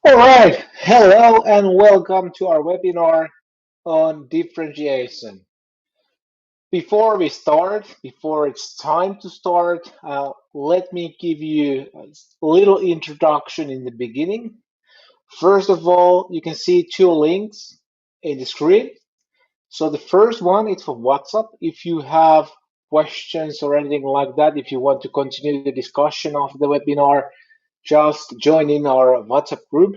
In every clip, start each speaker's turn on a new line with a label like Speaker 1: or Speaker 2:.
Speaker 1: All right, hello and welcome to our webinar on differentiation. Before we start, before it's time to start, let me give you a little introduction in the beginning. First of all, you can see two links in the screen. So the first one is for WhatsApp. If you have questions or anything like that, if you want to continue the discussion of the webinar, just join in our WhatsApp group.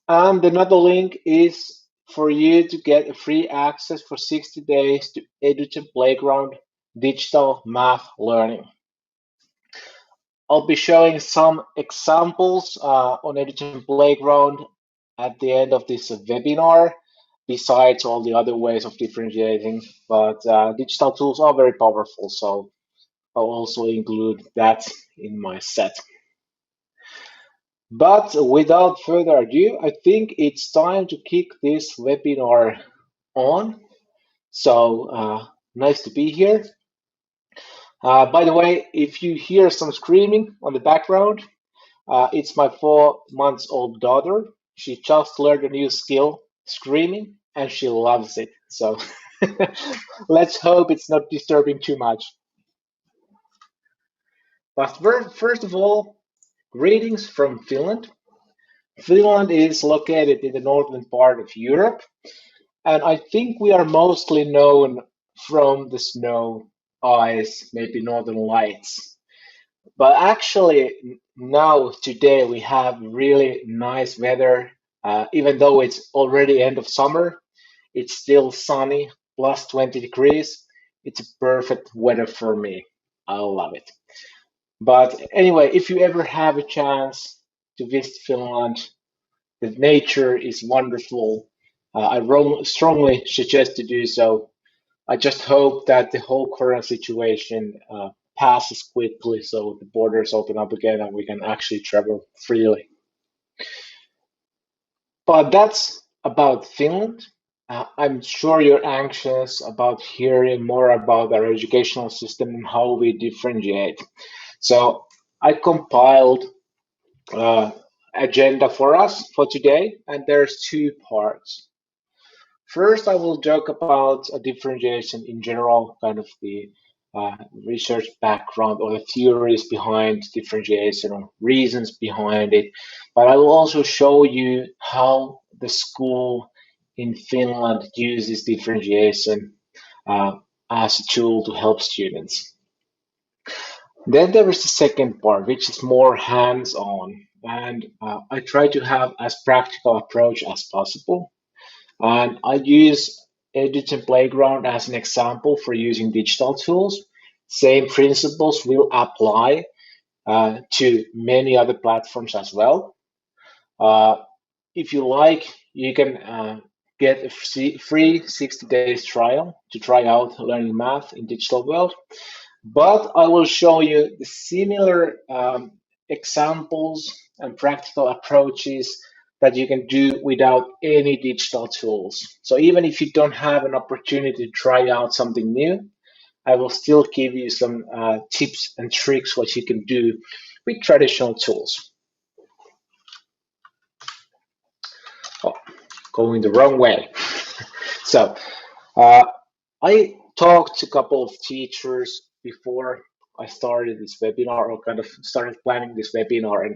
Speaker 1: And another link is for you to get a free access for 60 days to Education Playground digital math learning. I'll be showing some examples on Education Playground at the end of this webinar, besides all the other ways of differentiating. But digital tools are very powerful, so I'll also include that in my set. But without further ado, I think it's time to kick this webinar on. So nice to be here. By the way, if you hear some screaming on the background, it's my 4 months old daughter. She just learned a new skill, screaming, and she loves it. So let's hope it's not disturbing too much. But first of all, greetings from Finland. Finland is located in the northern part of Europe, and I think we are mostly known from the snow, ice, maybe northern lights. But actually, now, today, we have really nice weather. Even though it's already end of summer, it's still sunny, plus 20 degrees. It's perfect weather for me. I love it. But anyway, if you ever have a chance to visit Finland, the nature is wonderful. I strongly suggest to do so. I just hope that the whole current situation passes quickly so the borders open up again and we can actually travel freely. But that's about Finland. I'm sure you're anxious about hearing more about our educational system and how we differentiate. So I compiled uh, agenda for us for today, and there's two parts. First, I will joke about a differentiation in general, kind of the research background or the theories behind differentiation or reasons behind it. But I will also show you how the school in Finland uses differentiation uh, as a tool to help students. Then there is the second part, which is more hands-on, and I try to have as practical approach as possible. And I use Education Playground as an example for using digital tools. Same principles will apply to many other platforms as well. Uh, if you like, you can get a free 60 days trial to try out learning math in digital world. But I will show you the similar examples and practical approaches that you can do without any digital tools. So even if you don't have an opportunity to try out something new, I will still give you some tips and tricks what you can do with traditional tools. Oh, going the wrong way. So uh, I talked to a couple of teachers before I started this webinar or kind of started planning this webinar,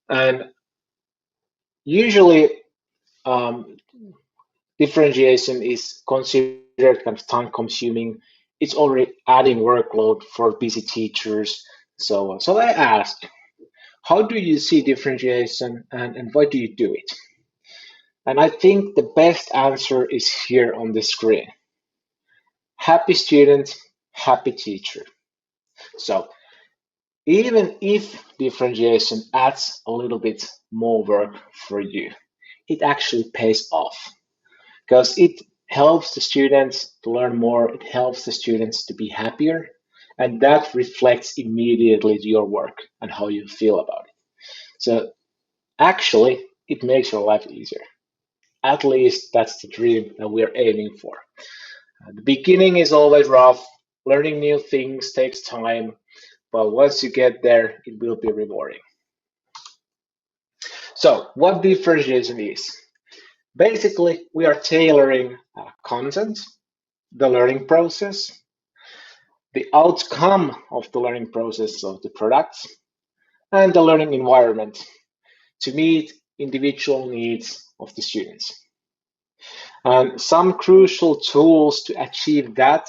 Speaker 1: and usually um, differentiation is considered kind of time consuming. It's already adding workload for busy teachers. So I asked, how do you see differentiation and why do you do it? And I think the best answer is here on the screen. Happy student, happy teacher. So even if differentiation adds a little bit more work for you, it actually pays off because it helps the students to learn more, it helps the students to be happier, and that reflects immediately to your work and how you feel about it. So actually, it makes your life easier. At least that's the dream that we're aiming for. The beginning is always rough. Learning new things takes time, but once you get there, it will be rewarding. So what differentiation is? Basically, we are tailoring content, the learning process, the outcome of the learning process of the products, and the learning environment to meet individual needs of the students. And some crucial tools to achieve that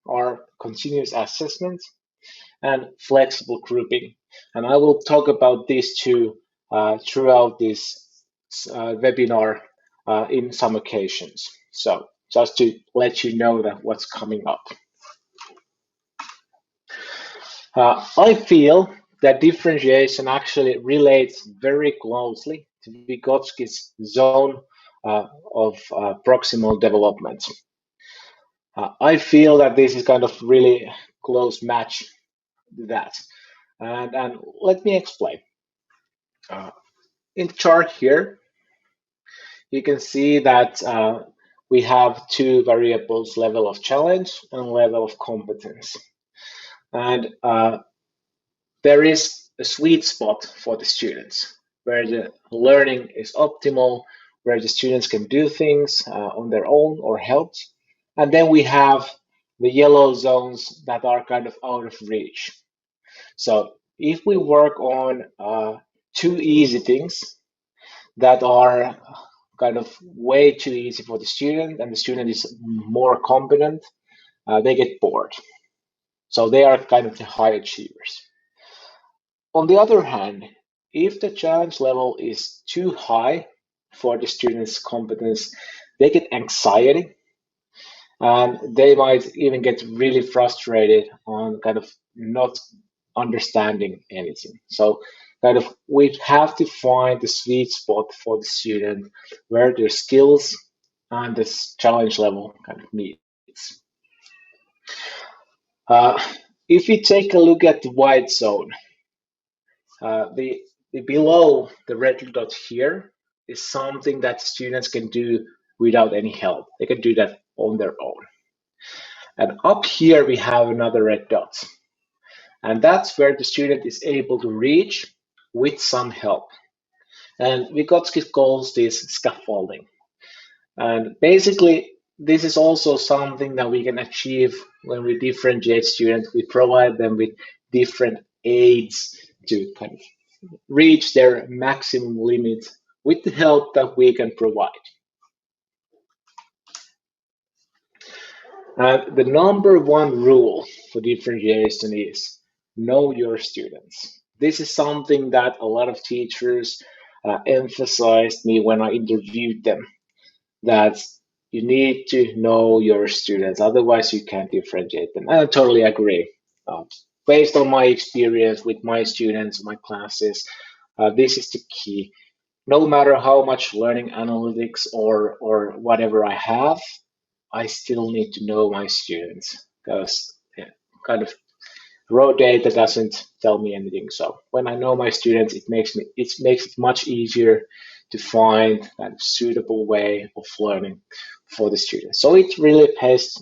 Speaker 1: are continuous assessment and flexible grouping. And I will talk about these two throughout this webinar in some occasions. So just to let you know that what's coming up. I feel that differentiation actually relates very closely to Vygotsky's zone of proximal development. I feel that this is kind of really close match to that. And let me explain. Uh, in the chart here, you can see that we have two variables, level of challenge and level of competence. And there is a sweet spot for the students where the learning is optimal, where the students can do things on their own or helped. And then we have the yellow zones that are kind of out of reach. So if we work on too easy things that are kind of way too easy for the student and the student is more competent, they get bored. So they are kind of the high achievers. On the other hand, if the challenge level is too high for the student's competence, they get anxiety and they might even get really frustrated on kind of not understanding anything. So kind of we have to find the sweet spot for the student where their skills and this challenge level kind of meets. Uh, if we take a look at the white zone, the below the red dot here is something that students can do without any help. They can do that on their own. And up here we have another red dot. And that's where the student is able to reach with some help. And Vygotsky calls this scaffolding. And basically, this is also something that we can achieve when we differentiate students. We provide them with different aids to kind of reach their maximum limit with the help that we can provide. The number one rule for differentiation is know your students. This is something that a lot of teachers emphasized me when I interviewed them, that you need to know your students, otherwise you can't differentiate them. And I totally agree. Based on my experience with my students, my classes, this is the key. No matter how much learning analytics or whatever I have, I still need to know my students because kind of raw data doesn't tell me anything. So when I know my students, it makes it much easier to find that suitable way of learning for the students. So it really pays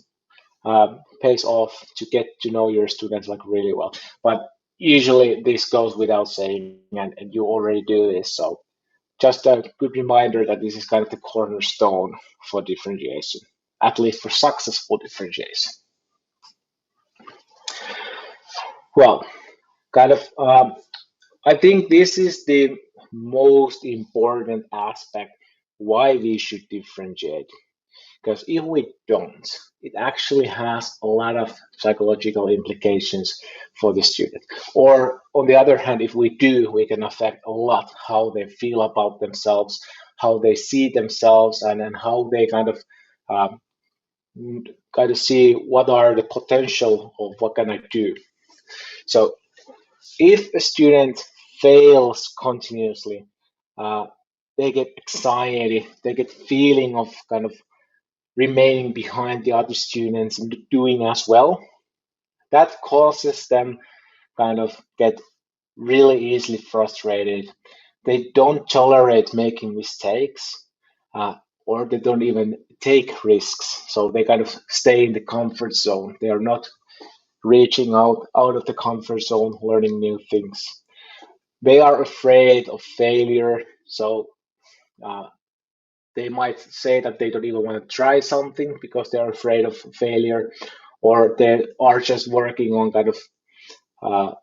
Speaker 1: off to get to know your students like really well. But usually this goes without saying, and you already do this. So just a good reminder that this is kind of the cornerstone for differentiation, at least for successful differentiation. Well, kind of, I think this is the most important aspect why we should differentiate. Because if we don't, it actually has a lot of psychological implications for the student. Or on the other hand, if we do, we can affect a lot how they feel about themselves, how they see themselves, and how they um, kind of see what are the potential of what can I do. So if a student fails continuously, uh, they get anxiety, they get feeling of kind of remaining behind the other students and doing as well. That causes them kind of get really easily frustrated. They don't tolerate making mistakes, uh, or they don't even take risks. So they kind of stay in the comfort zone. They are not reaching out of the comfort zone, learning new things. They are afraid of failure, So they might say that they don't even want to try something because they're afraid of failure, or they are just working on kind of uh,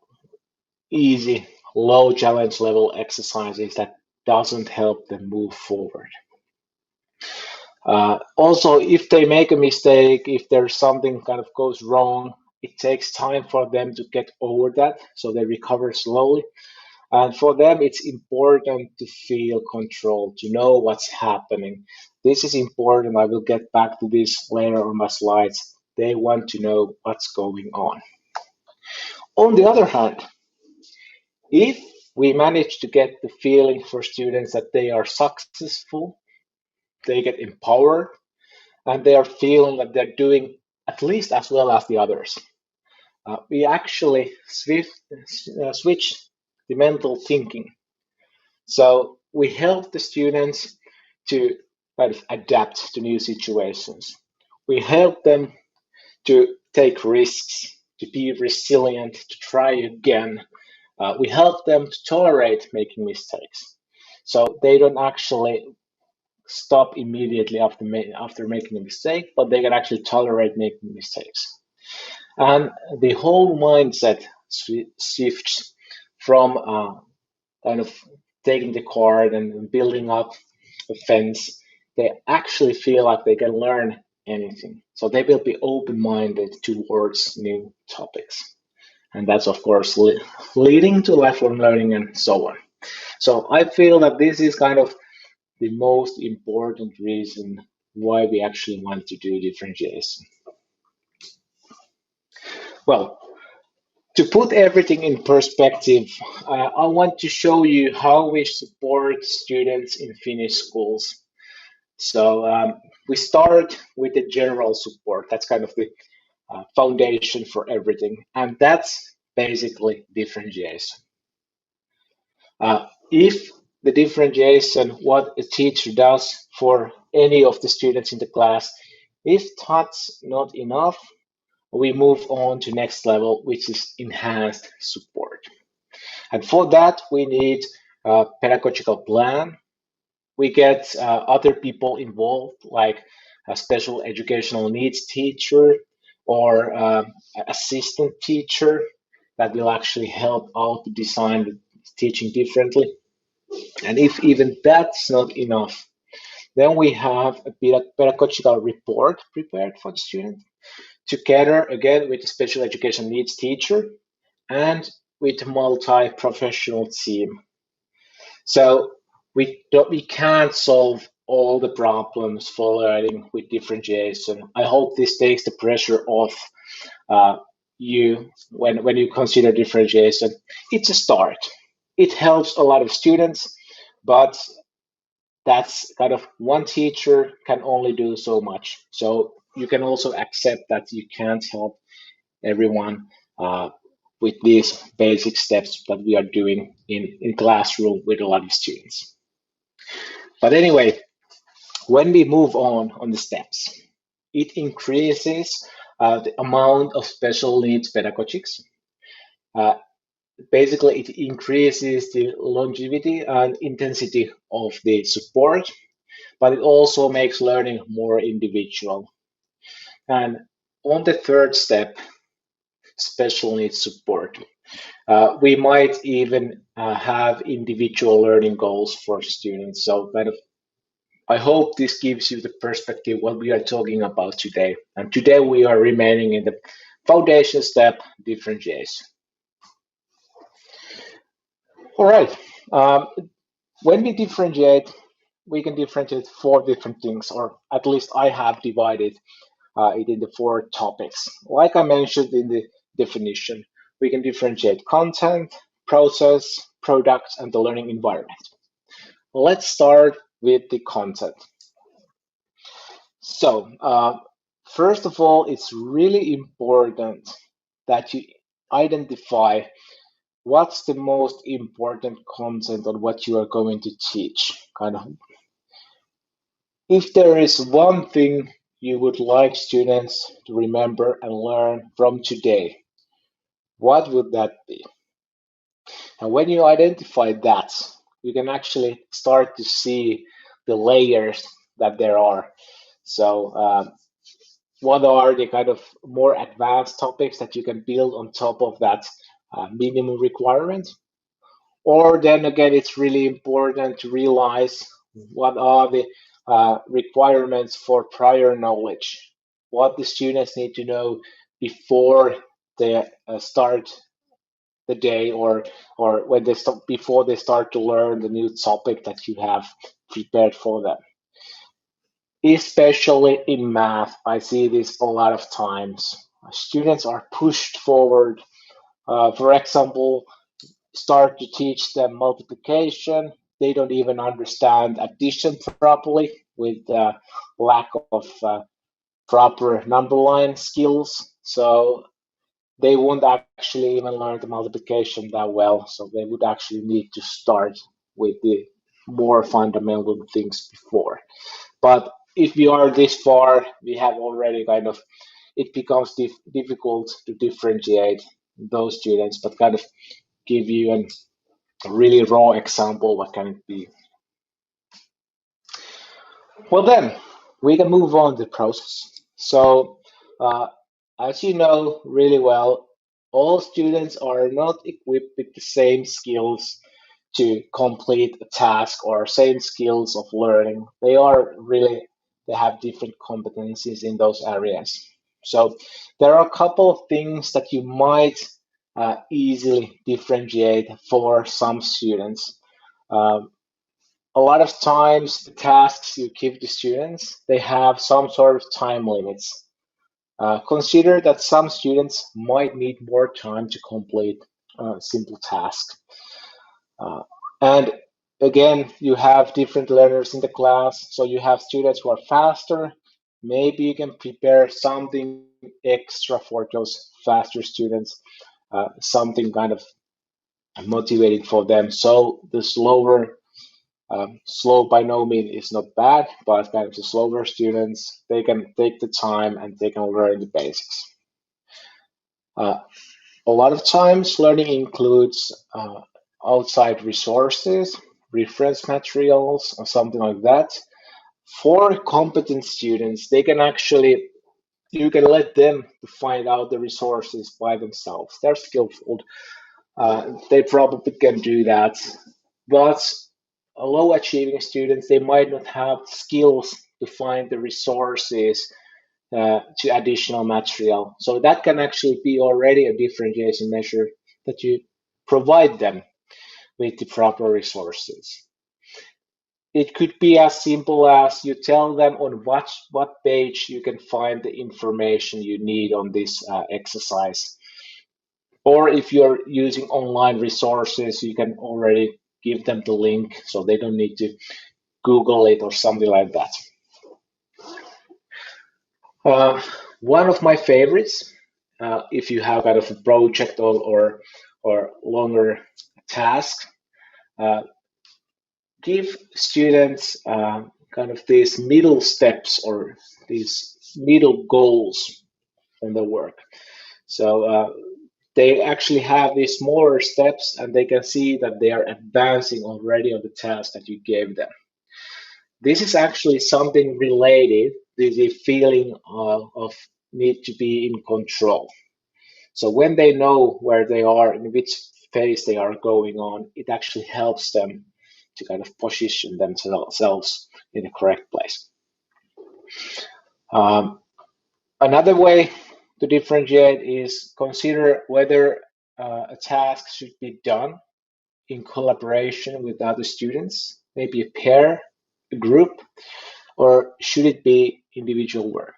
Speaker 1: easy, low challenge level exercises that doesn't help them move forward. Also, if they make a mistake, if there's something kind of goes wrong, it takes time for them to get over that, so they recover slowly. And for them, it's important to feel control, to know what's happening. This is important. I will get back to this later on my slides. They want to know what's going on. On the other hand, if we manage to get the feeling for students that they are successful, they get empowered, and they are feeling that they're doing at least as well as the others, we actually switch the mental thinking. So we help the students to kind of adapt to new situations. We help them to take risks, to be resilient, to try again. We help them to tolerate making mistakes. So they don't actually stop immediately after making a mistake, but they can actually tolerate making mistakes. And the whole mindset shifts from kind of taking the card and building up a fence. They actually feel like they can learn anything. So they will be open minded towards new topics. And that's, of course, leading to lifelong learning and so on. So I feel that this is kind of the most important reason why we actually want to do differentiation. Well, to put everything in perspective, I want to show you how we support students in Finnish schools. So we start with the general support. That's kind of the foundation for everything. And that's basically differentiation. If the differentiation, what a teacher does for any of the students in the class, if that's not enough, we move on to next level, which is enhanced support. And for that, we need a pedagogical plan. We get other people involved, like a special educational needs teacher or assistant teacher that will actually help out to design the teaching differently. And if even that's not enough, then we have a pedagogical report prepared for the student, together again with the special education needs teacher and with a multi-professional team. So we can't solve all the problems for learning with differentiation. I hope this takes the pressure off you when you consider differentiation. It's a start. It helps a lot of students, but that's kind of one teacher can only do so much. So you can also accept that you can't help everyone with these basic steps that we are doing in classroom with a lot of students. But anyway, when we move on the steps, it increases the amount of special needs pedagogics. Uh, Basically, it increases the longevity and intensity of the support, but it also makes learning more individual. And on the third step, special needs support, we might even have individual learning goals for students. So kind of, I hope this gives you the perspective what we are talking about today. And today we are remaining in the foundation step, differentiation. All right. Um, when we differentiate, we can differentiate four different things, or at least I have divided it into four topics. Like I mentioned in the definition, we can differentiate content, process, products, and the learning environment. Let's start with the content. So, first of all, it's really important that you identify what's the most important content on what you are going to teach. Kind of, if there is one thing you would like students to remember and learn from today, what would that be? And when you identify that, you can actually start to see the layers that there are. So what are the kind of more advanced topics that you can build on top of that minimum requirement? Or then again, it's really important to realize what are the requirements for prior knowledge, what the students need to know before they start the day, or when they start, before they start to learn the new topic that you have prepared for them. Especially in math, I see this a lot of times. Students are pushed forward. For example, start to teach them multiplication. They don't even understand addition properly with lack of proper number line skills. So they won't actually even learn the multiplication that well. So they would actually need to start with the more fundamental things before. But if we are this far, we have already kind of, it becomes difficult to differentiate those students, but kind of give you a really raw example what can it be. Well then, we can move on to the process. So uh, as you know really well, all students are not equipped with the same skills to complete a task or same skills of learning. They have different competencies in those areas. So there are a couple of things that you might easily differentiate for some students. Um, a lot of times the tasks you give to students, they have some sort of time limits. Consider that some students might need more time to complete a simple task. Uh, and again, you have different learners in the class. So you have students who are faster. Maybe you can prepare something extra for those faster students, something kind of motivating for them. So the slow by no means is not bad, but kind of the slower students, they can take the time and they can learn the basics. Uh, a lot of times, learning includes outside resources, reference materials, or something like that. For competent students, they can actually, you can let them find out the resources by themselves. They're skillful. They probably can do that. But low achieving students, they might not have skills to find the resources to additional material. So that can actually be already a differentiation measure that you provide them with the proper resources. It could be as simple as you tell them on what page you can find the information you need on this exercise. Or if you're using online resources, you can already give them the link so they don't need to Google it or something like that. Uh, one of my favorites, if you have kind of a project or longer task, uh, give students kind of these middle steps or these middle goals in the work. So they actually have these smaller steps and they can see that they are advancing already on the task that you gave them. This is actually something related to the feeling of need to be in control. So when they know where they are in which phase they are going on, it actually helps them to kind of position themselves in the correct place. Um, Another way to differentiate is consider whether a task should be done in collaboration with other students, maybe a pair, a group, or should it be individual work?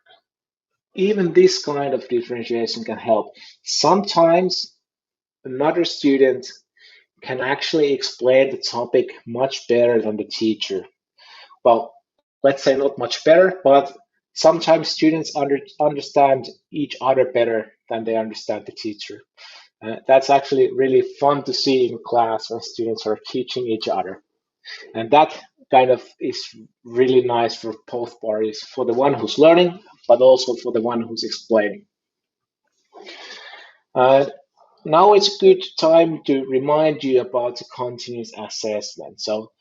Speaker 1: Even this kind of differentiation can help. Sometimes another student can actually explain the topic much better than the teacher. Well, let's say not much better, but sometimes students understand each other better than they understand the teacher. That's actually really fun to see in class when students are teaching each other. And that kind of is really nice for both parties, for the one who's learning, but also for the one who's explaining. Uh, now it's a good time to remind you about the continuous assessment. So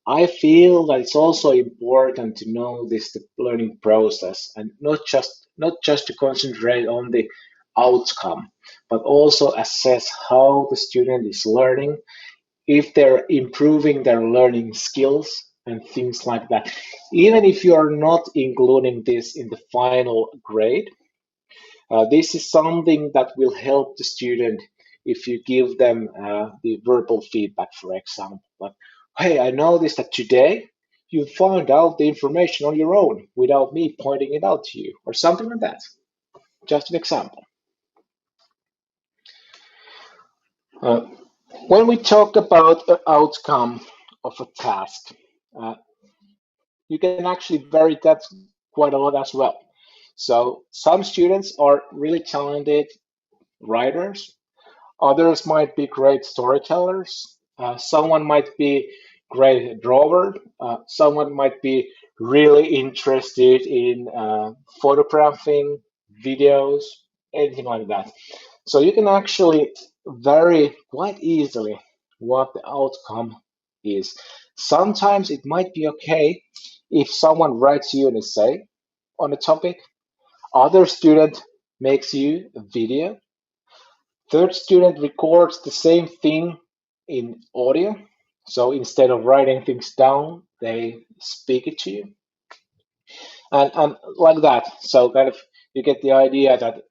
Speaker 1: I feel that it's also important to know this the learning process and not just to concentrate on the outcome, but also assess how the student is learning, if they're improving their learning skills and things like that. Even if you are not including this in the final grade, this is something that will help the student if you give them the verbal feedback, for example. Like, hey, I noticed that today you found out the information on your own without me pointing it out to you, or something like that. Just an example. Uh, when we talk about the outcome of a task, uh, you can actually vary that quite a lot as well. So some students are really talented writers. Others might be great storytellers. Someone might be great drawer. Someone might be really interested in photographing, videos, anything like that. So you can actually vary quite easily what the outcome is. Sometimes it might be okay if someone writes you an essay on a topic. Other student makes you a video. Third student records the same thing in audio. So instead of writing things down, they speak it to you. And like that. So kind of you get the idea that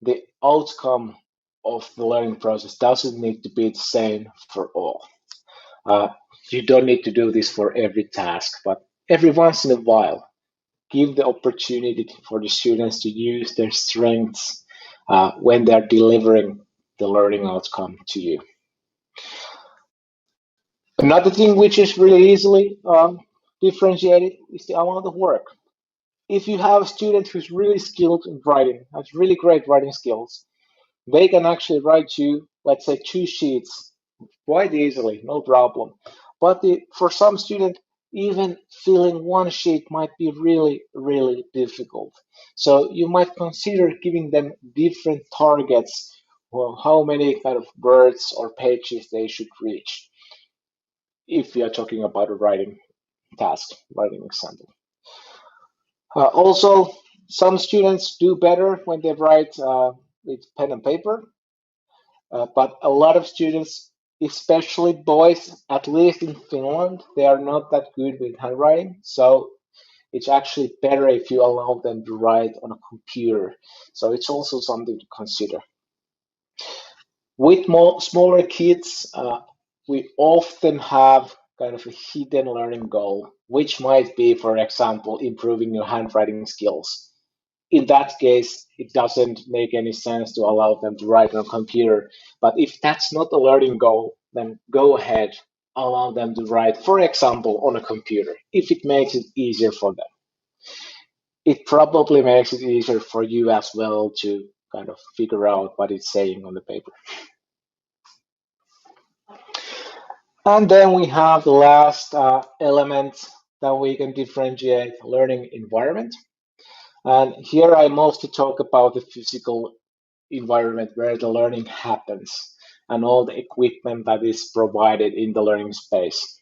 Speaker 1: the outcome of the learning process doesn't need to be the same for all. Uh, you don't need to do this for every task, but every once in a while, give the opportunity for the students to use their strengths when they're delivering the learning outcome to you. Another thing which is really easily differentiated is the amount of work. If you have a student who's really skilled in writing, has really great writing skills, they can actually write you, let's say, 2 sheets quite easily, no problem. But for some student, even filling 1 sheet might be really, really difficult. So you might consider giving them different targets or how many kind of words or pages they should reach if we are talking about a writing task, writing example. Also, some students do better when they write with pen and paper, but a lot of students, especially boys, at least in Finland, they are not that good with handwriting. So it's actually better if you allow them to write on a computer. So it's also something to consider. With more smaller kids, we often have kind of a hidden learning goal, which might be, for example, improving your handwriting skills. In that case, it doesn't make any sense to allow them to write on a computer. But if that's not a learning goal, then go ahead, allow them to write, for example, on a computer, if it makes it easier for them. It probably makes it easier for you as well to kind of figure out what it's saying on the paper. And then we have the last element that we can differentiate learning environment. And here I mostly talk about the physical environment where the learning happens and all the equipment that is provided in the learning space.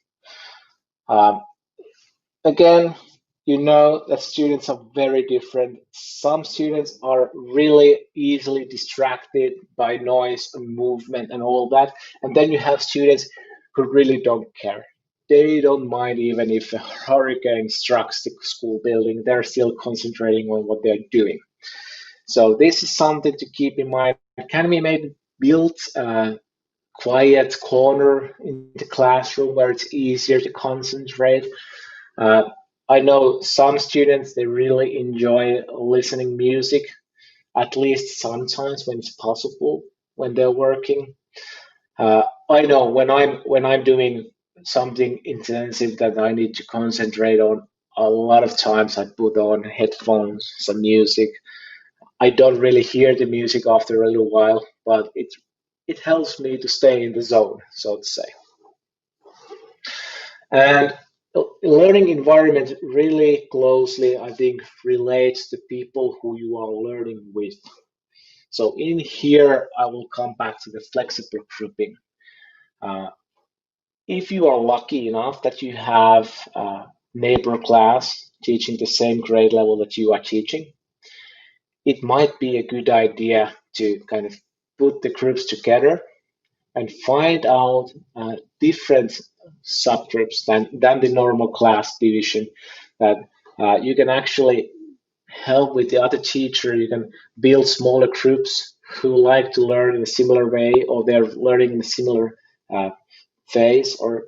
Speaker 1: Um, Again, you know that students are very different. Some students are really easily distracted by noise and movement and all that. And then you have students who really don't care. They don't mind even if a hurricane strikes the school building, they're still concentrating on what they're doing. So this is something to keep in mind. Can we maybe build a quiet corner in the classroom where it's easier to concentrate? Uh, I know some students they really enjoy listening music, at least sometimes when it's possible when they're working. I know when I'm doing something intensive that I need to concentrate on, a lot of times I put on headphones, some music. I don't really hear the music after a little while, but it helps me to stay in the zone, so to say. And learning environment really closely, I think, relates to people who you are learning with. So in here, I will come back to the flexible grouping. Uh, if you are lucky enough that you have a neighbor class teaching the same grade level that you are teaching, it might be a good idea to kind of put the groups together and find out different subgroups than the normal class division that you can actually help with the other teacher. You can build smaller groups who like to learn in a similar way, or they're learning in a similar uh, phase, or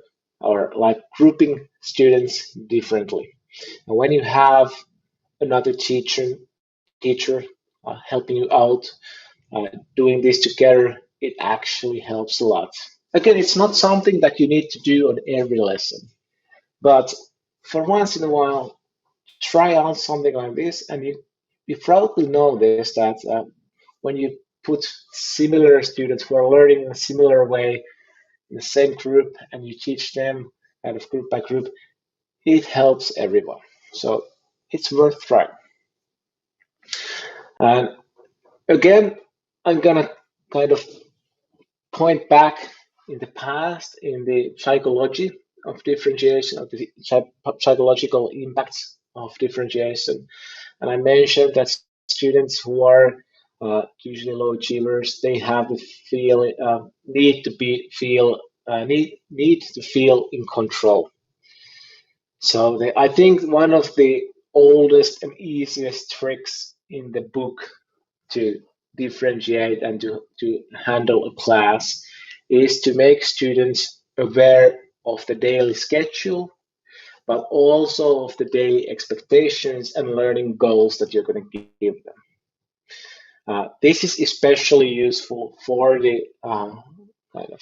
Speaker 1: like grouping students differently. And when you have another teacher helping you out, doing this together, it actually helps a lot. Again, it's not something that you need to do on every lesson, but for once in a while, try out something like this, and you probably know this that when you put similar students who are learning in a similar way in the same group and you teach them kind of group by group, it helps everyone. So it's worth trying. And again, I'm gonna kind of point back in the past in the psychology of differentiation, of the psychological impacts of differentiation. And I mentioned that students who are usually low achievers, they have the feel need to feel in control. So I think one of the oldest and easiest tricks in the book to differentiate and to handle a class is to make students aware of the daily schedule, but also of the daily expectations and learning goals that you're going to give them. This is especially useful for the kind of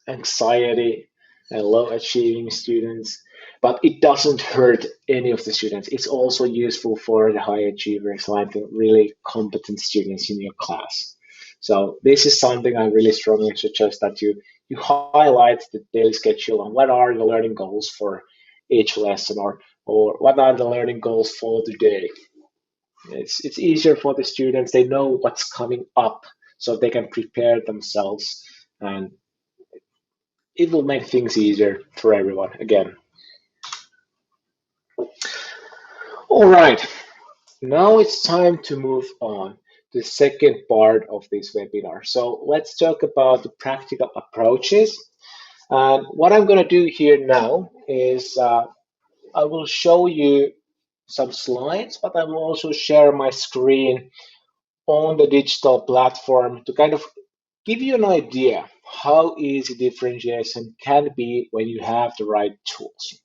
Speaker 1: anxiety and low achieving students, but it doesn't hurt any of the students. It's also useful for the high achievers, like the really competent students in your class. So this is something I really strongly suggest that you highlight the daily schedule and what are the learning goals for each lesson, or what are the learning goals for the day. It's easier for the students. They know what's coming up, so they can prepare themselves, and it will make things easier for everyone. Again, all right. Now it's time to move on to the second part of this webinar. So let's talk about the practical approaches. And what I'm going to do here now is I will show you some slides, but I will also share my screen on the digital platform to kind of give you an idea how easy differentiation can be when you have the right tools.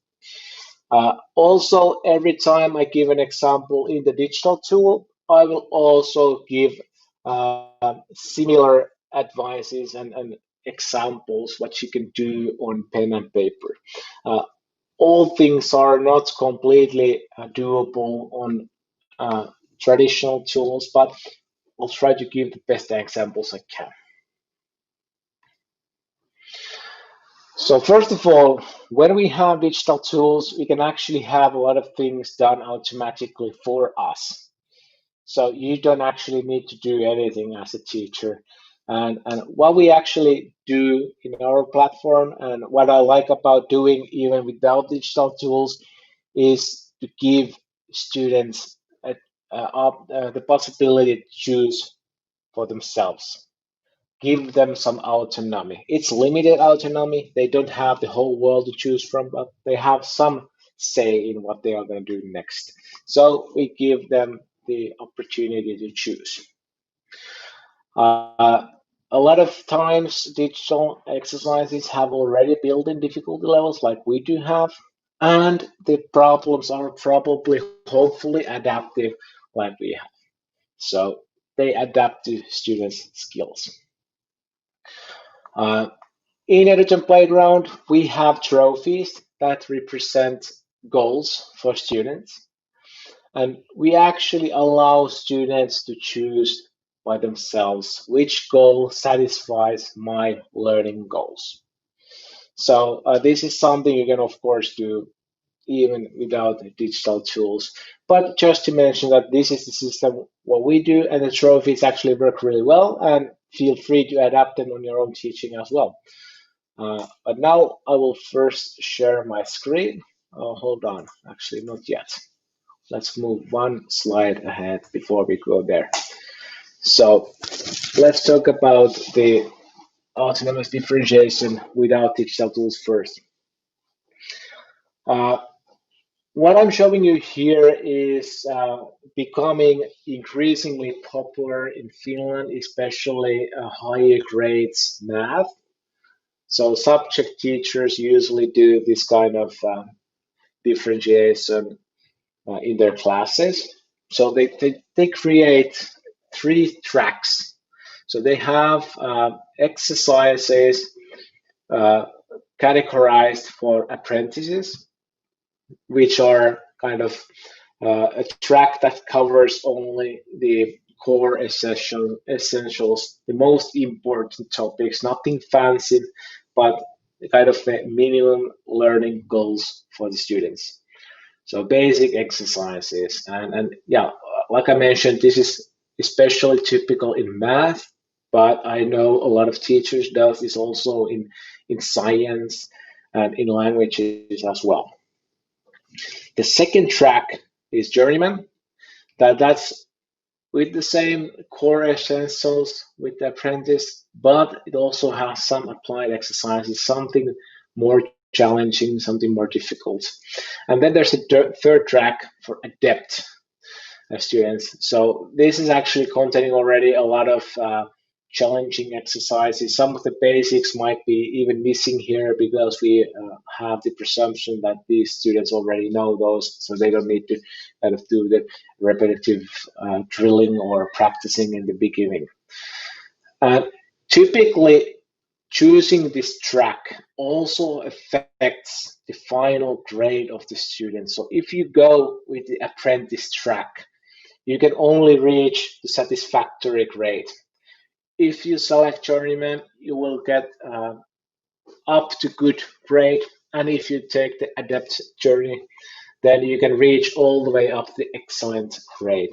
Speaker 1: Also, every time I give an example in the digital tool, I will also give similar advices and examples what you can do on pen and paper. All things are not completely doable on traditional tools, but I'll try to give the best examples I can. So first of all, when we have digital tools, we can actually have a lot of things done automatically for us. So you don't actually need to do anything as a teacher. And what we actually do in our platform, and what I like about doing even without digital tools, is to give students the possibility to choose for themselves, give them some autonomy. It's limited autonomy. They don't have the whole world to choose from, but they have some say in what they are going to do next. So we give them the opportunity to choose. Uh, a lot of times, digital exercises have already built in difficulty levels like we do have, and the problems are probably, hopefully, adaptive like we have. So they adapt to students' skills. Uh, In Edition Playground, we have trophies that represent goals for students, and we actually allow students to choose by themselves which goal satisfies my learning goals. So this is something you can, of course, do even without digital tools. But just to mention that this is the system what we do, and the trophies actually work really well, and feel free to adapt them on your own teaching as well. But now I will first share my screen. Oh, hold on, actually not yet. Let's move one slide ahead before we go there. So let's talk about the autonomous differentiation without digital tools first. Uh, what I'm showing you here is becoming increasingly popular in Finland, especially higher grades math. So subject teachers usually do this kind of differentiation in their classes. So they create 3 tracks. So they have exercises categorized for apprentices, which are kind of a track that covers only the core essentials, the most important topics, nothing fancy, but kind of the minimum learning goals for the students. So basic exercises, and yeah, like I mentioned, this is especially typical in math, but I know a lot of teachers does this also in science and in languages as well. The second track is journeyman. That's with the same core essentials with the apprentice, but it also has some applied exercises, something more challenging, something more difficult. And then there's a third track for adept students. So this is actually containing already a lot of challenging exercises. Some of the basics might be even missing here because we have the presumption that these students already know those, so they don't need to kind of do the repetitive drilling or practicing in the beginning. Typically, choosing this track also affects the final grade of the student. So if you go with the apprentice track, you can only reach the satisfactory grade. If you select journeyman, you will get up to good grade, and if you take the adept journey, then you can reach all the way up to the excellent grade.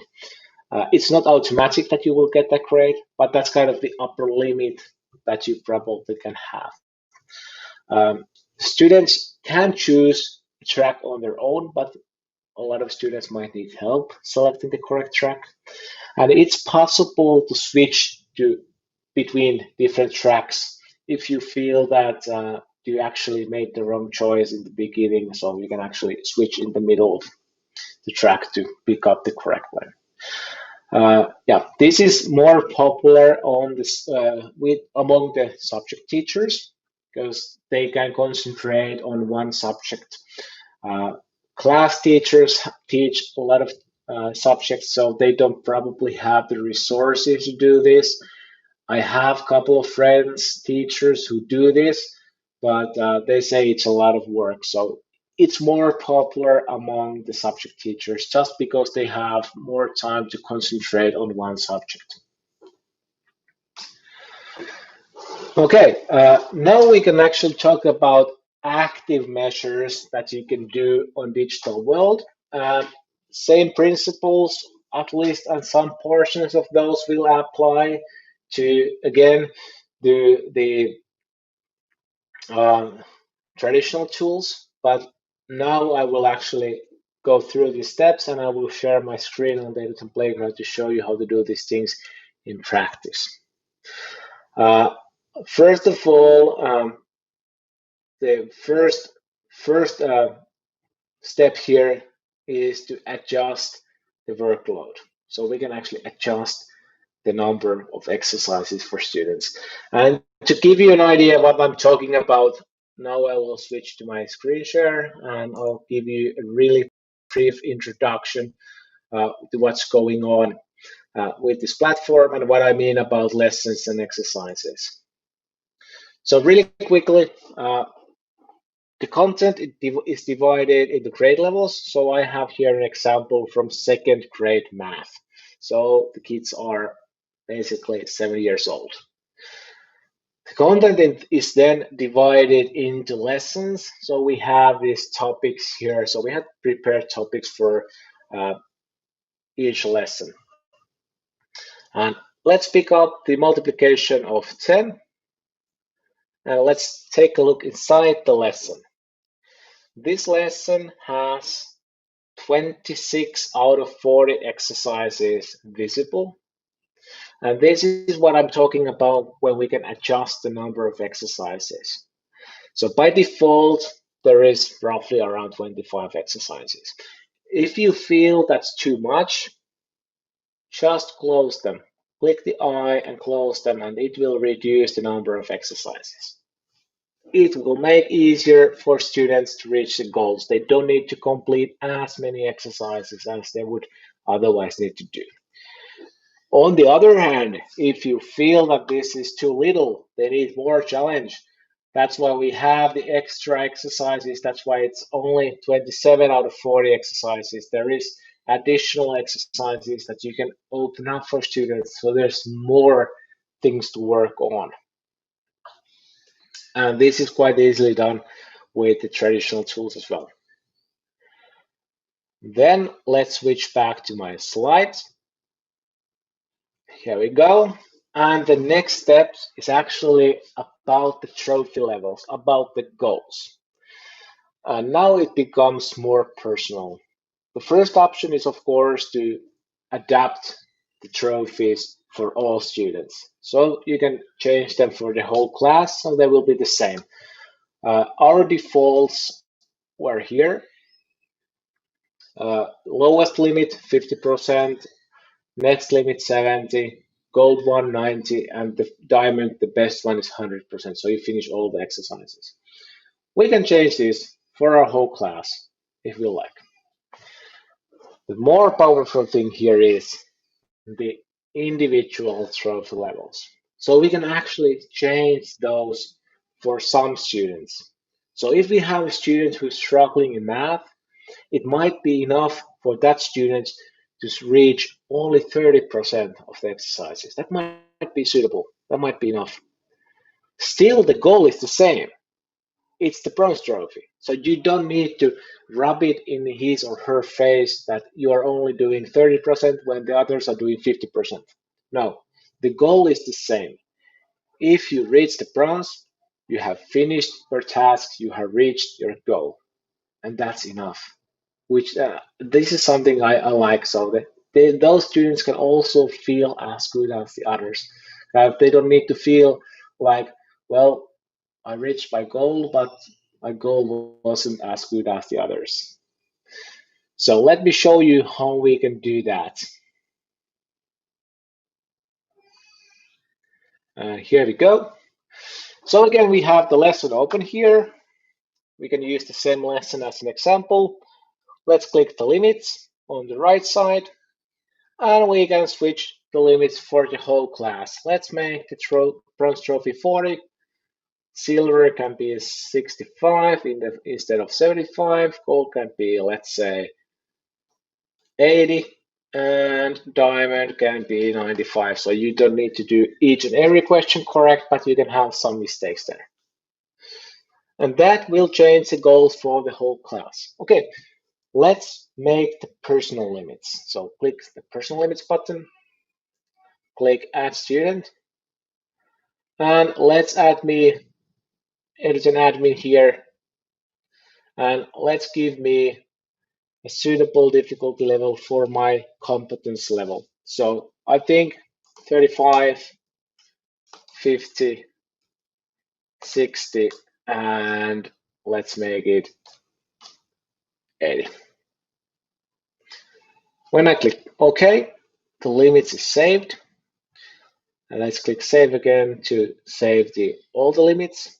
Speaker 1: It's not automatic that you will get that grade, but that's kind of the upper limit that you probably can have. Students can choose a track on their own, but a lot of students might need help selecting the correct track. And it's possible to switch between different tracks if you feel that you actually made the wrong choice in the beginning. So you can actually switch in the middle of the track to pick up the correct one. Yeah, this is more popular on this among the subject teachers because they can concentrate on one subject. Class teachers teach a lot of subjects, so they don't probably have the resources to do this. I have a couple of friends, teachers who do this, but they say it's a lot of work. So it's more popular among the subject teachers just because they have more time to concentrate on one subject. Okay, now we can actually talk about active measures that you can do on digital world. Same principles, at least, and some portions of those will apply to, again, the traditional tools, but now I will actually go through these steps and I will share my screen on the Data Playground to show you how to do these things in practice. First of all, the first step here is to adjust the workload. So we can actually adjust the number of exercises for students. And to give you an idea what I'm talking about, now I will switch to my screen share and I'll give you a really brief introduction to what's going on with this platform and what I mean about lessons and exercises. So really quickly, the content is divided into grade levels. So I have here an example from second grade math. So the kids are basically 7 years old. The content is then divided into lessons. So we have these topics here. So we have prepared topics for uh, each lesson. And let's pick up the multiplication of 10. And let's take a look inside the lesson. This lesson has 26 out of 40 exercises visible. And this is what I'm talking about when we can adjust the number of exercises. So by default, there is roughly around 25 exercises. If you feel that's too much, just close them. Click the eye and close them, and it will reduce the number of exercises. It will make easier for students to reach the goals. They don't need to complete as many exercises as they would otherwise need to do. On the other hand, if you feel that this is too little, they need more challenge. That's why we have the extra exercises. That's why it's only 27 out of 40 exercises. There is additional exercises that you can open up for students. So there's more things to work on. And this is quite easily done with the traditional tools as well. Then let's switch back to my slides. Here we go. And the next step is actually about the trophy levels, about the goals. And now it becomes more personal. The first option is, of course, to adapt the trophies for all students. So you can change them for the whole class, and they will be the same. Our defaults were here. Lowest limit 50%, next limit 70, gold one 90, and the diamond, the best one is 100%. So you finish all the exercises. We can change this for our whole class if we like. The more powerful thing here is the individual trophy levels. So we can actually change those for some students. So if we have a student who's struggling in math, it might be enough for that student to reach only 30% of the exercises. That might be suitable. That might be enough. Still, the goal is the same. It's the bronze trophy. So you don't need to rub it in his or her face that you are only doing 30% when the others are doing 50%. No, the goal is the same. If you reach the bronze, you have finished your task, you have reached your goal, and that's enough. Which this is something I like, so that those students can also feel as good as the others. They don't need to feel like, well, I reached my goal, but my goal wasn't as good as the others. So let me show you how we can do that. Here we go. So again, we have the lesson open here. We can use the same lesson as an example. Let's click the limits on the right side, and we can switch the limits for the whole class. Let's make the bronze trophy 40. Silver can be 65 instead of 75. Gold can be, let's say, 80. And diamond can be 95. So you don't need to do each and every question correct, but you can have some mistakes there. And that will change the goals for the whole class. Okay, let's make the personal limits. So click the personal limits button, click add student, and let's add me as an admin here, and let's give me a suitable difficulty level for my competence level. So I think 35, 50, 60, and let's make it 80. When I click OK, the limits is saved. And let's click save again to save all the limits.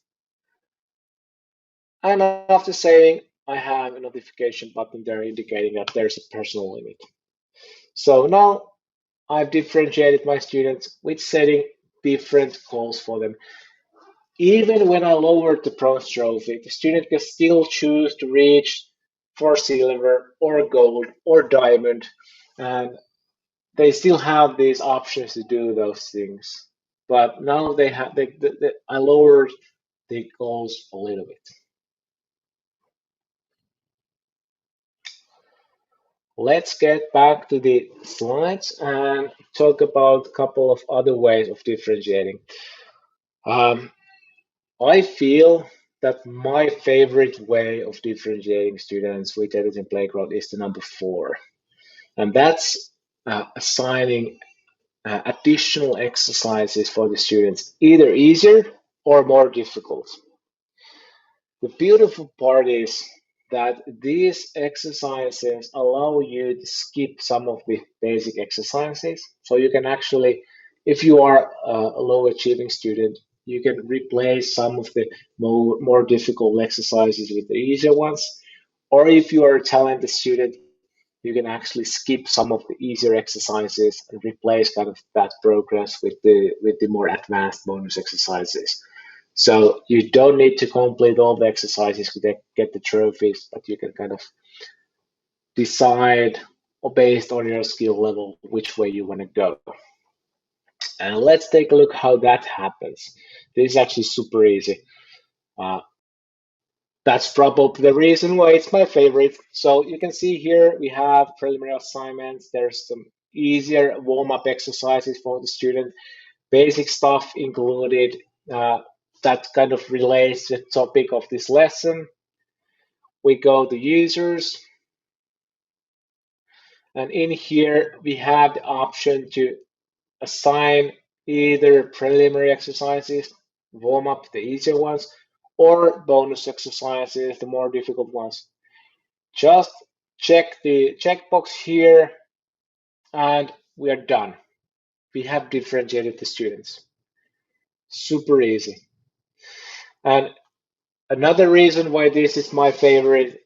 Speaker 1: And after saving, I have a notification button there indicating that there's a personal limit. So now I've differentiated my students with setting different goals for them. Even when I lowered the bronze trophy, the student can still choose to reach for silver or gold or diamond, and they still have these options to do those things. but now they have I lowered the goals a little bit. Let's get back to the slides and talk about a couple of other ways of differentiating. Um, I feel that my favorite way of differentiating students with editing playground is the number 4, and that's assigning additional exercises for the students, either easier or more difficult. The beautiful part is that these exercises allow you to skip some of the basic exercises. So you can actually, if you are a low achieving student, you can replace some of the more difficult exercises with the easier ones. Or if you are a talented student, you can actually skip some of the easier exercises and replace kind of that progress with the more advanced bonus exercises. So you don't need to complete all the exercises to get the trophies, but you can kind of decide based on your skill level which way you want to go. And let's take a look how that happens. This is actually super easy. Uh, that's probably the reason why it's my favorite. So you can see here we have preliminary assignments. There's some easier warm-up exercises for the student, basic stuff included that kind of relates to the topic of this lesson. We go to users, and in here we have the option to assign either preliminary exercises, warm up the easier ones, or bonus exercises, the more difficult ones. Just check the checkbox here and we are done. We have differentiated the students. Super easy. And another reason why this is my favorite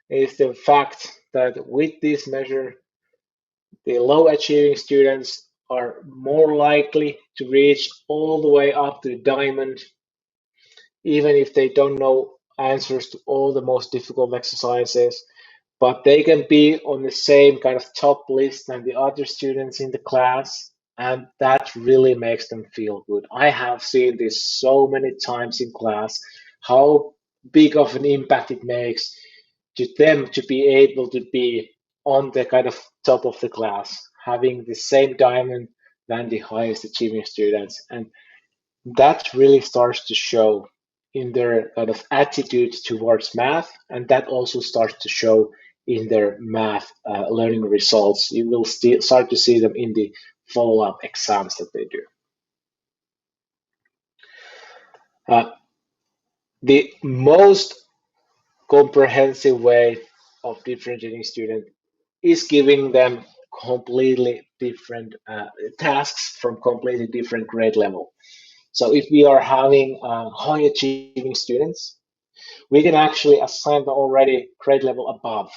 Speaker 1: is the fact that with this measure, the low achieving students are more likely to reach all the way up to the diamond, even if they don't know answers to all the most difficult exercises. But they can be on the same kind of top list than the other students in the class, and that really makes them feel good. I have seen this so many times in class, how big of an impact it makes to them to be able to be on the kind of top of the class, having the same diamond than the highest achieving students. And that really starts to show in their kind of attitude towards math, and that also starts to show in their math learning results. You will still start to see them in the follow-up exams that they do. Uh, the most comprehensive way of differentiating students is giving them completely different tasks from completely different grade level. So if we are having high achieving students, we can actually assign them already grade level above,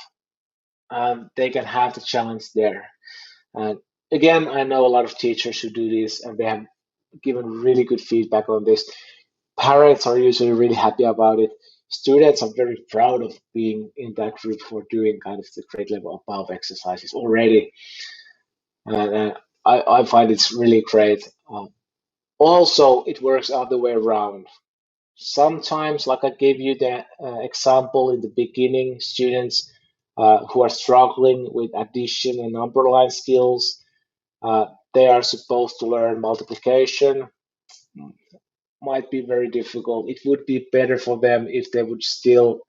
Speaker 1: and they can have the challenge there. And again, I know a lot of teachers who do this, and they have given really good feedback on this. Parents are usually really happy about it. Students are very proud of being in that group for doing kind of the grade level above exercises already. And I find it's really great. Also, it works other way around. Sometimes, like I gave you the example in the beginning, students who are struggling with addition and underline skills, they are supposed to learn multiplication. Might be very difficult. It would be better for them if they would still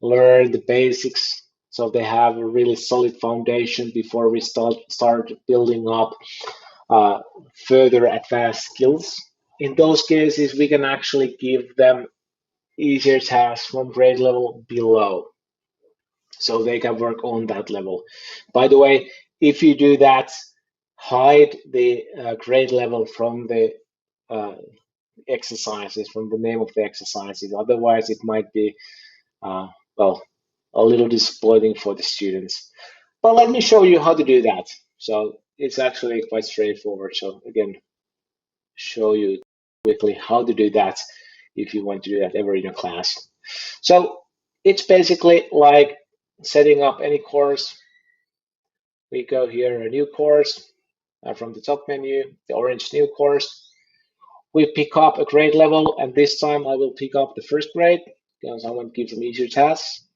Speaker 1: learn the basics so they have a really solid foundation before we start building up uh, further advanced skills. In those cases, we can actually give them easier tasks from grade level below so they can work on that level. By the way, if you do that, hide the grade level from the uh, exercises, from the name of the exercises. Otherwise, it might be, uh, well, a little disappointing for the students. But let me show you how to do that. So it's actually quite straightforward. So again, show you quickly how to do that if you want to do that ever in your class. So it's basically like setting up any course. We go here, a new course from the top menu, the orange new course. we pick up a grade level, and this time I will pick up the first grade because I want to give some easier tasks.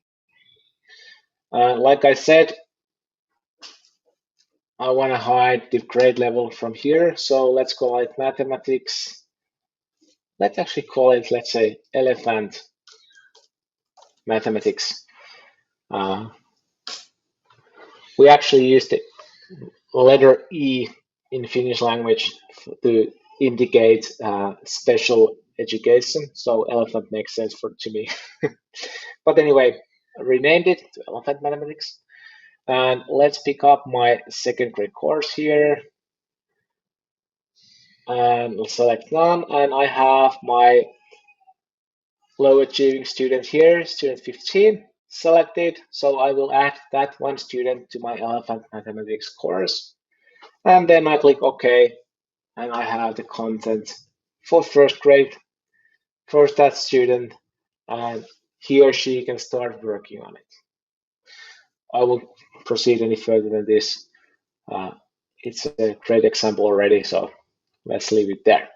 Speaker 1: Like I said, I want to hide the grade level from here, so let's call it mathematics. Let's actually call it, let's say, elephant mathematics. We actually use the letter E in Finnish language to indicate special education, so elephant makes sense to me. But anyway, I renamed it to elephant mathematics. And let's pick up my second grade course here. And we'll select none. And I have my low achieving student here, student 15, selected. So I will add that one student to my elephant mathematics course. And then I click OK. And I have the content for first grade for that student. And he or she can start working on it. I will proceed any further than this. It's a great example already, so let's leave it there.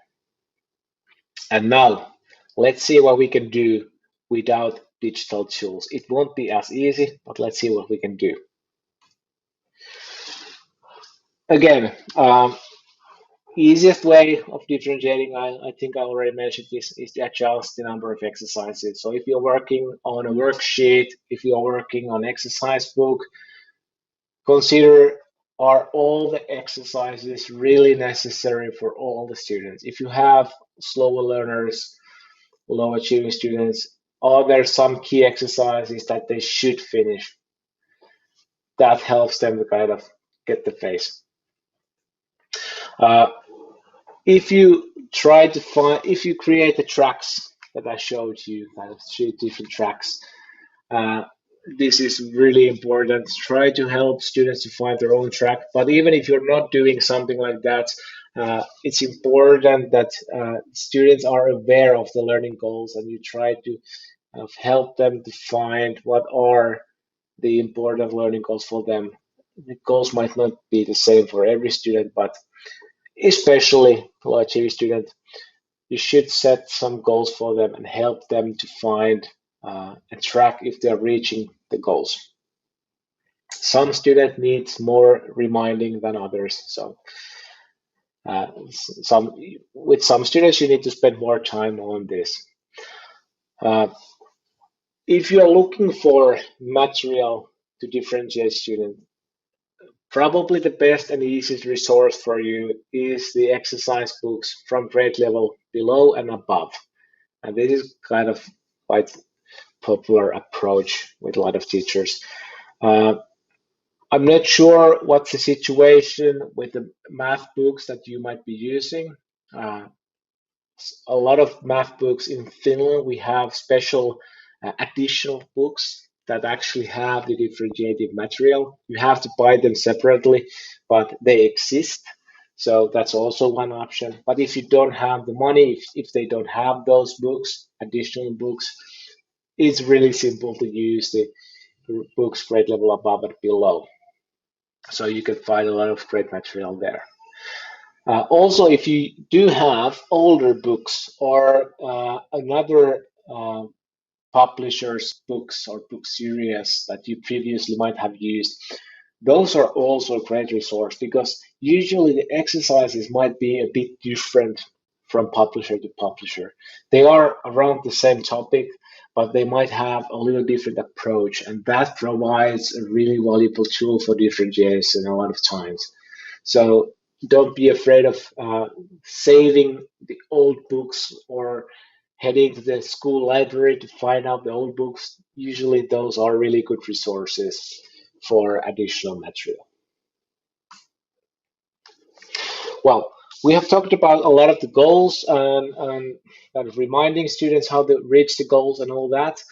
Speaker 1: And now let's see what we can do without digital tools. It won't be as easy, but let's see what we can do. Again, easiest way of differentiating, I think I already mentioned this, is to adjust the number of exercises. So if you're working on a worksheet, if you're working on exercise book, consider, are all the exercises really necessary for all the students? If you have slower learners, low achieving students, are there some key exercises that they should finish? That helps them to kind of get the pace. If you try to find, if you create the tracks that I showed you, kind of 3 different tracks, this is really important. Try to help students to find their own track. But even if you're not doing something like that, it's important that students are aware of the learning goals, and you try to help them to find what are the important learning goals for them. The goals might not be the same for every student, but especially low achieving student, you should set some goals for them and help them to find a track if they're reaching the goals. Some student needs more reminding than others, so with some students you need to spend more time on this. If you are looking for material to differentiate students, probably the best and easiest resource for you is the exercise books from grade level below and above. And this is kind of quite popular approach with a lot of teachers. I'm not sure what's the situation with the math books that you might be using. A lot of math books in Finland, we have special additional books that actually have the differentiative material. You have to buy them separately, but they exist. So that's also one option. But if you don't have the money, if they don't have those books, additional books, it's really simple to use the books grade level above and below. So you can find a lot of great material there. Also, if you do have older books or another publisher's books or book series that you previously might have used, those are also a great resource, because usually the exercises might be a bit different from publisher to publisher. They are around the same topic, but they might have a little different approach, and that provides a really valuable tool for differentiation a lot of times. So don't be afraid of saving the old books or heading to the school library to find out the old books. Usually those are really good resources for additional material. Well, we have talked about a lot of the goals and kind of reminding students how to reach the goals and all that.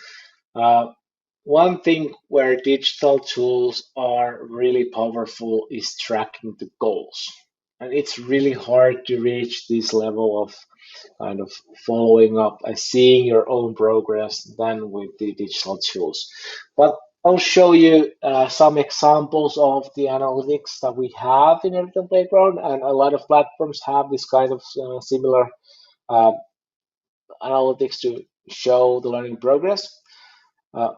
Speaker 1: One thing where digital tools are really powerful is tracking the goals. And it's really hard to reach this level of kind of following up and seeing your own progress than with the digital tools. But I'll show you some examples of the analytics that we have in Everything Playground, and a lot of platforms have this kind of similar uh, analytics to show the learning progress.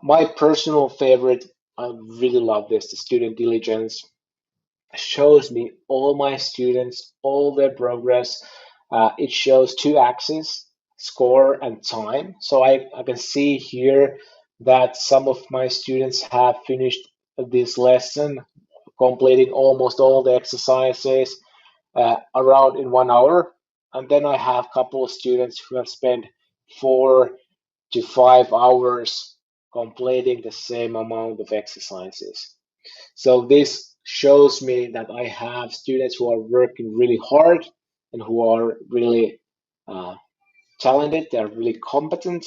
Speaker 1: My personal favorite, I really love this, the student diligence shows me all my students, all their progress. It shows two axes, score and time. So I can see here that some of my students have finished this lesson, completing almost all the exercises around in 1 hour. And then I have a couple of students who have spent 4 to 5 hours completing the same amount of exercises. So this shows me that I have students who are working really hard and who are really uh, talented, they're really competent.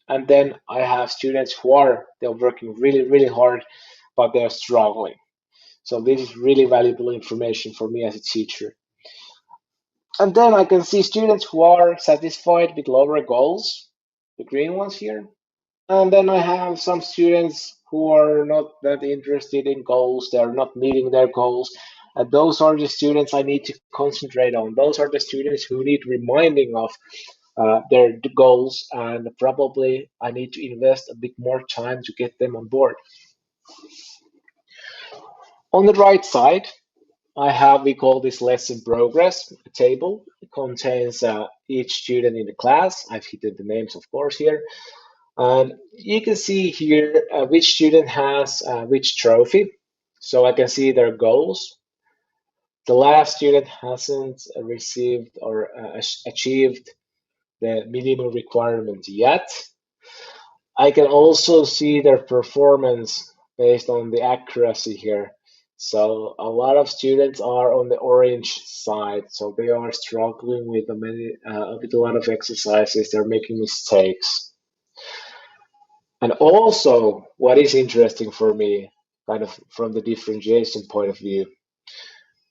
Speaker 1: And then I have students who are they're working really, really hard, but they're struggling. So this is really valuable information for me as a teacher. And then I can see students who are satisfied with lower goals, the green ones here. And then I have some students who are not that interested in goals, they're not meeting their goals. And those are the students I need to concentrate on. Those are the students who need reminding of their goals, and probably I need to invest a bit more time to get them on board. On the right side, I have, we call this lesson progress table. It contains each student in the class. I've hidden the names, of course, here. And you can see here which student has which trophy. So I can see their goals. The last student hasn't received or achieved the minimum requirement yet. I can also see their performance based on the accuracy here. So a lot of students are on the orange side, so they are struggling with with a lot of exercises. They're making mistakes. And also, what is interesting for me, kind of from the differentiation point of view,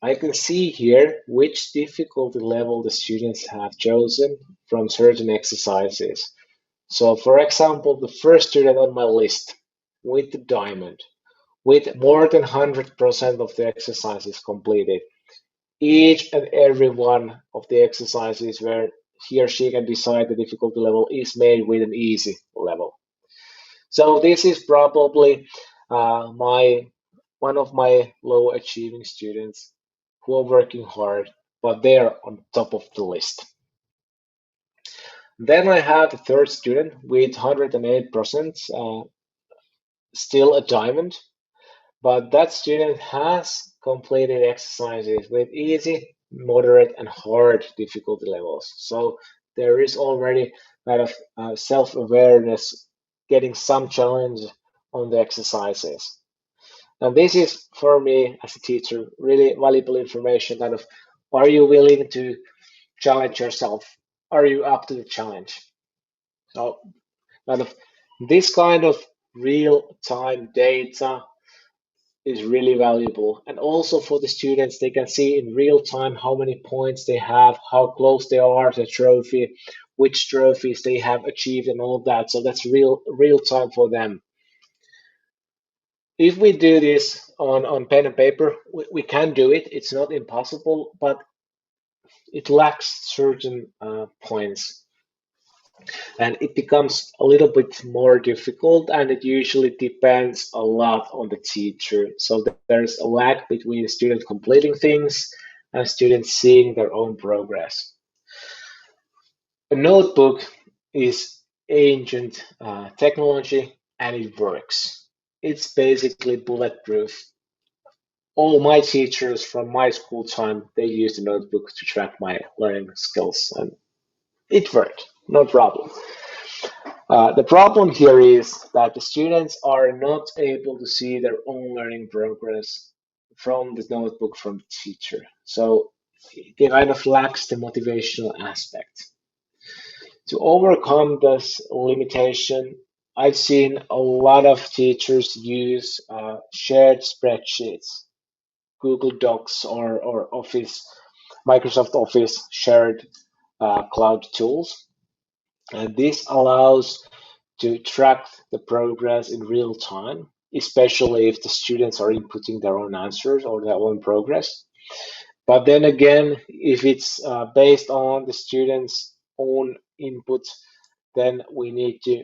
Speaker 1: I can see here which difficulty level the students have chosen from certain exercises. So, for example, the first student on my list with the diamond, with more than 100% of the exercises completed, each and every one of the exercises where he or she can decide the difficulty level is made with an easy level. So this is probably my one of my low achieving students who are working hard, but they are on top of the list. Then I have the third student with 108%, still a diamond, but that student has completed exercises with easy, moderate, and hard difficulty levels. So there is already kind of self-awareness, getting some challenge on the exercises. And this is for me as a teacher really valuable information. Kind of, are you willing to challenge yourself? Are you up to the challenge? So kind of this kind of real-time data is really valuable. And also for the students, they can see in real time how many points they have, how close they are to the trophy, which trophies they have achieved, and all of that. So that's real time for them. If we do this on pen and paper, we can do it. It's not impossible, but it lacks certain points. And it becomes a little bit more difficult, and it usually depends a lot on the teacher. So there's a lag between students completing things and students seeing their own progress. A notebook is ancient technology, and it works. It's basically bulletproof. All my teachers from my school time, they used a notebook to track my learning skills, and it worked, no problem. The problem here is that the students are not able to see their own learning progress from the notebook from the teacher. So it kind of lacks the motivational aspect. To overcome this limitation, I've seen a lot of teachers use shared spreadsheets, Google Docs, or Office, Microsoft Office shared cloud tools. And this allows to track the progress in real time, especially if the students are inputting their own answers or their own progress. But then again, if it's based on the students' own input, then we need to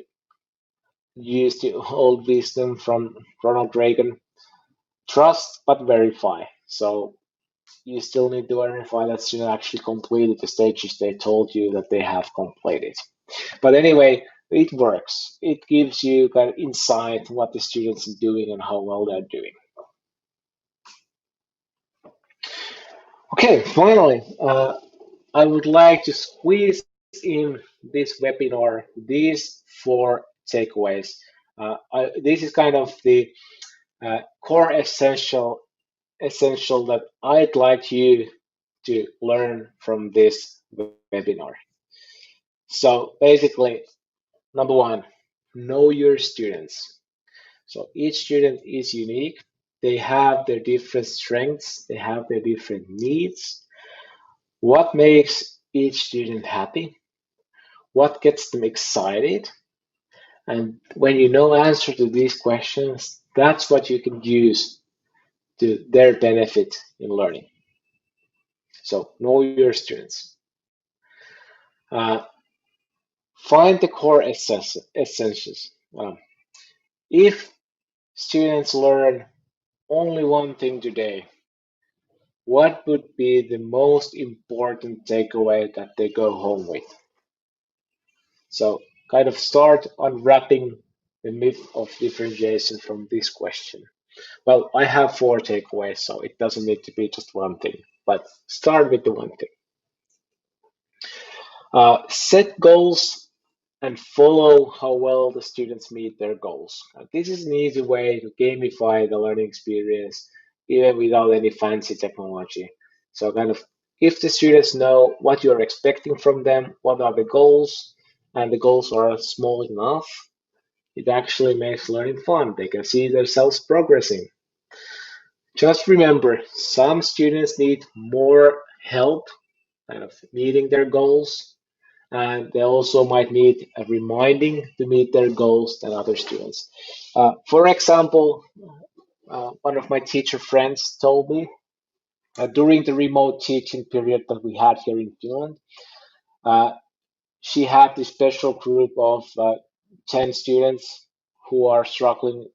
Speaker 1: use the old wisdom from Ronald Reagan: trust but verify. So you still need to verify that student actually completed the stages they told you that they have completed. But anyway, it works. It gives you kind of insight what the students are doing and how well they're doing. Okay, finally, I would like to squeeze in this webinar these four takeaways. This is kind of the core essential that I'd like you to learn from this webinar. So basically, number one, know your students. So each student is unique. They have their different strengths. They have their different needs. What makes each student happy? What gets them excited? And when you know answer to these questions, that's what you can use to their benefit in learning. So know your students. Uh, find the core essentials. If students learn only one thing today, what would be the most important takeaway that they go home with? So kind of start unwrapping the myth of differentiation from this question. Well, I have four takeaways, so it doesn't need to be just one thing, but start with the one thing. Set goals and follow how well the students meet their goals. This is an easy way to gamify the learning experience, even without any fancy technology. So kind of if the students know what you're expecting from them, what are the goals, and the goals are small enough, it actually makes learning fun. They can see themselves progressing. Just remember, some students need more help kind of meeting their goals, and they also might need a reminding to meet their goals than other students. For example, one of my teacher friends told me during the remote teaching period that we had here in Finland, uh, she had this special group of 10 students who are struggling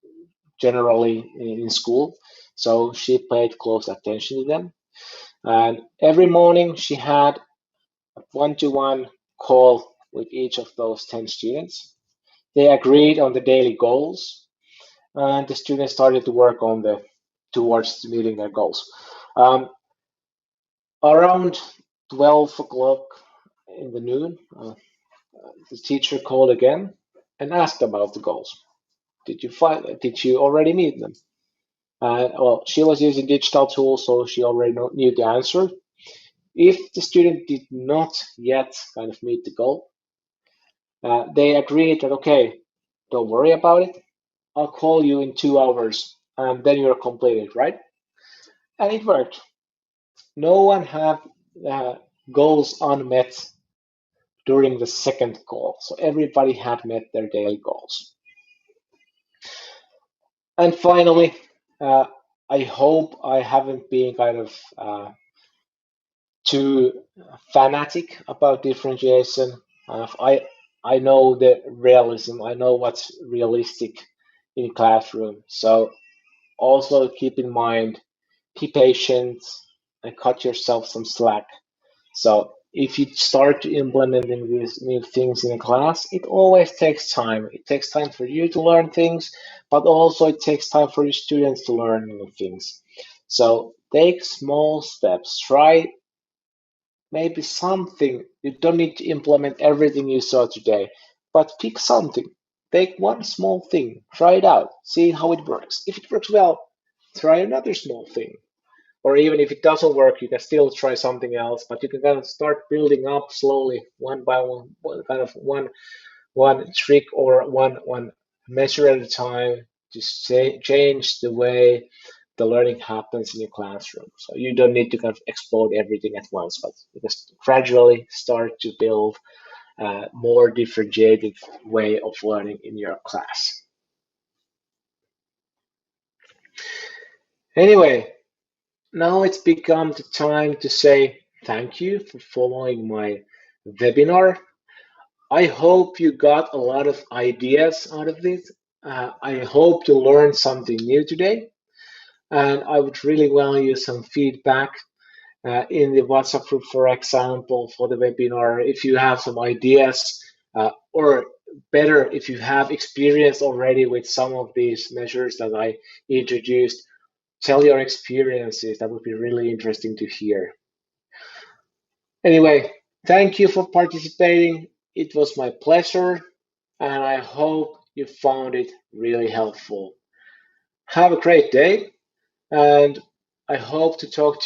Speaker 1: generally in school. So she paid close attention to them. And every morning she had a one-to-one call with each of those 10 students. They agreed on the daily goals, and the students started to work on the towards meeting their goals. Um, around 12 o'clock in the noon, the teacher called again and asked about the goals. Did you already meet them? Well, she was using digital tools, so she already knew the answer. If the student did not yet kind of meet the goal, they agreed that, okay, don't worry about it. I'll call you in 2 hours and then you're completed, right? And it worked. No one had uh, goals unmet during the second call. So everybody had met their daily goals. And finally, uh, I hope I haven't been kind of too fanatic about differentiation. I know the realism. I know what's realistic in classroom. So also keep in mind, be patient and cut yourself some slack. So if you start implementing these new things in a class, it always takes time. It takes time for you to learn things, but also it takes time for your students to learn new things. So take small steps. Try maybe something. You don't need to implement everything you saw today, but pick something. Take one small thing, try it out, see how it works. If it works well, try another small thing. Or even if it doesn't work, you can still try something else, but you can kind of start building up slowly, one by kind of one trick or one measure at a time to change the way the learning happens in your classroom. So you don't need to kind of explode everything at once, but you just gradually start to build a more differentiated way of learning in your class. Anyway, now it's become the time to say thank you for following my webinar. I hope you got a lot of ideas out of this. I hope you learned something new today. And I would really value some feedback in the WhatsApp group, for example, for the webinar. If you have some ideas, or better, if you have experience already with some of these measures that I introduced, tell your experiences. That would be really interesting to hear. Anyway, thank you for participating. It was my pleasure, and I hope you found it really helpful. Have a great day, and I hope to talk to